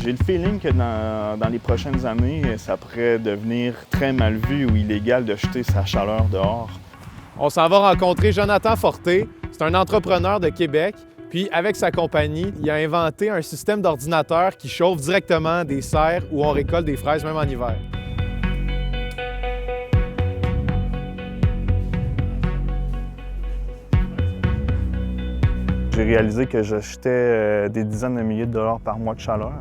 J'ai le feeling que dans les prochaines années, ça pourrait devenir très mal vu ou illégal de jeter sa chaleur dehors. On s'en va rencontrer Jonathan Forté. C'est un entrepreneur de Québec. Puis, avec sa compagnie, il a inventé un système d'ordinateur qui chauffe directement des serres où on récolte des fraises, même en hiver. J'ai réalisé que je jetais des dizaines de milliers de dollars par mois de chaleur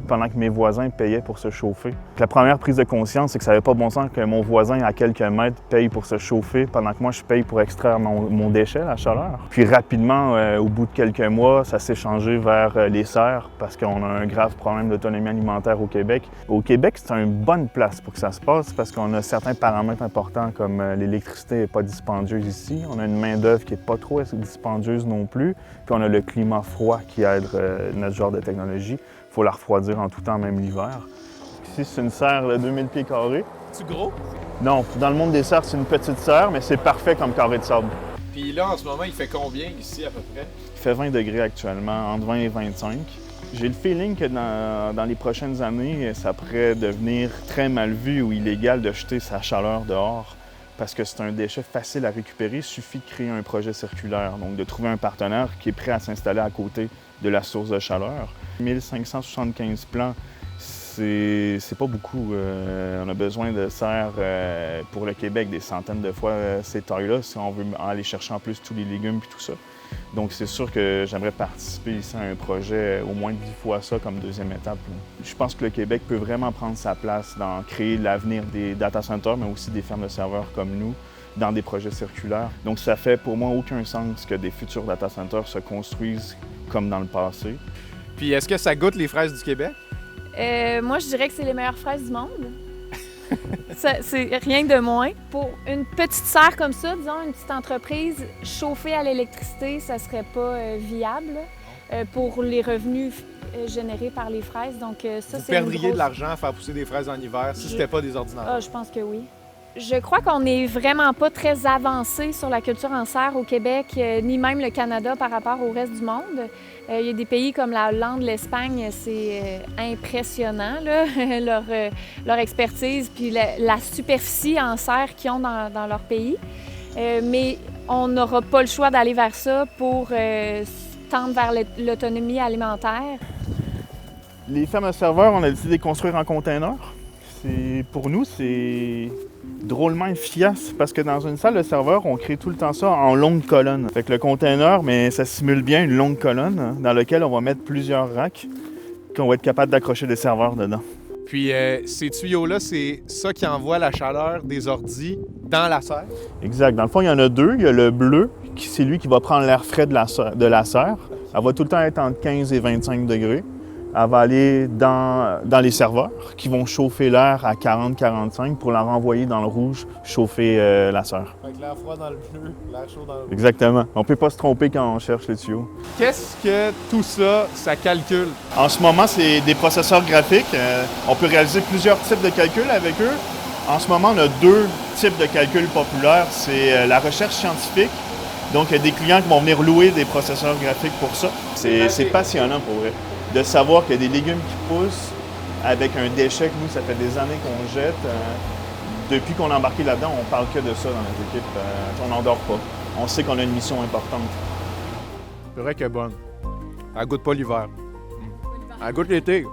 pendant que mes voisins payaient pour se chauffer. La première prise de conscience, c'est que ça n'avait pas bon sens que mon voisin à quelques mètres paye pour se chauffer pendant que moi, je paye pour extraire mon déchet, la chaleur. Puis rapidement, au bout de quelques mois, ça s'est changé vers les serres parce qu'on a un grave problème d'autonomie alimentaire au Québec. Au Québec, c'est une bonne place pour que ça se passe parce qu'on a certains paramètres importants comme l'électricité n'est pas dispendieuse ici, on a une main-d'œuvre qui n'est pas trop dispendieuse non plus, puis on a le climat froid qui aide notre genre de technologie. Il faut la refroidir en tout temps, même l'hiver. Ici, c'est une serre de 2000 pieds carrés. C'est gros? Non, dans le monde des serres, c'est une petite serre, mais c'est parfait comme carré de sable. Puis là, en ce moment, il fait combien ici à peu près? Il fait 20 degrés actuellement, entre 20 et 25. J'ai le feeling que dans les prochaines années, ça pourrait devenir très mal vu ou illégal de jeter sa chaleur dehors parce que c'est un déchet facile à récupérer. Il suffit de créer un projet circulaire, donc de trouver un partenaire qui est prêt à s'installer à côté de la source de chaleur. 1575 plants, c'est pas beaucoup. On a besoin de serres pour le Québec des centaines de fois ces tailles-là si on veut aller chercher en plus tous les légumes et tout ça. Donc c'est sûr que j'aimerais participer ici à un projet au moins 10 fois ça comme deuxième étape. Je pense que le Québec peut vraiment prendre sa place dans créer l'avenir des data centers, mais aussi des fermes de serveurs comme nous, dans des projets circulaires. Donc ça fait pour moi aucun sens que des futurs data centers se construisent comme dans le passé. Puis est-ce que ça goûte les fraises du Québec? Moi, je dirais que c'est les meilleures fraises du monde. C'est rien de moins. Pour une petite serre comme ça, disons, une petite entreprise, chauffer à l'électricité, ça serait pas viable pour les revenus générés par les fraises. Donc, ça, Vous c'est perdriez de l'argent à faire pousser des fraises en hiver si c'était pas des ordinateurs? Ah, je pense que oui. Je crois qu'on n'est vraiment pas très avancé sur la culture en serre au Québec, ni même le Canada par rapport au reste du monde. Il y a des pays comme la Hollande, l'Espagne, c'est impressionnant, là, leur expertise puis la superficie en serre qu'ils ont dans leur pays. Mais on n'aura pas le choix d'aller vers ça pour tendre vers l'autonomie alimentaire. Les fermes à serveurs, on a décidé de les construire en container. Pour nous, c'est drôlement efficace parce que dans une salle de serveur, on crée tout le temps ça en longue colonne. Fait que le container, mais ça simule bien une longue colonne dans laquelle on va mettre plusieurs racks qu'on va être capable d'accrocher des serveurs dedans. Puis ces tuyaux-là, c'est ça qui envoie la chaleur des ordis dans la serre? Exact. Dans le fond, il y en a deux. Il y a le bleu, c'est lui qui va prendre l'air frais de la serre. Elle va tout le temps être entre 15 et 25 degrés. Elle va aller dans les serveurs qui vont chauffer l'air à 40-45 pour la renvoyer dans le rouge, chauffer la serre. Fait que l'air froid dans le bleu, l'air chaud dans le rouge. Exactement. On ne peut pas se tromper quand on cherche les tuyaux. Qu'est-ce que tout ça calcule? En ce moment, c'est des processeurs graphiques. On peut réaliser plusieurs types de calculs avec eux. En ce moment, on a deux types de calculs populaires. C'est la recherche scientifique. Donc, il y a des clients qui vont venir louer des processeurs graphiques pour ça. C'est passionnant pour vrai. De savoir qu'il y a des légumes qui poussent avec un déchet que nous, ça fait des années qu'on jette. Depuis qu'on a embarqué là-dedans, on parle que de ça dans notre équipe. On n'en dort pas. On sait qu'on a une mission importante. C'est vrai qu'elle est bonne. Elle goûte pas l'hiver. Elle goûte l'été.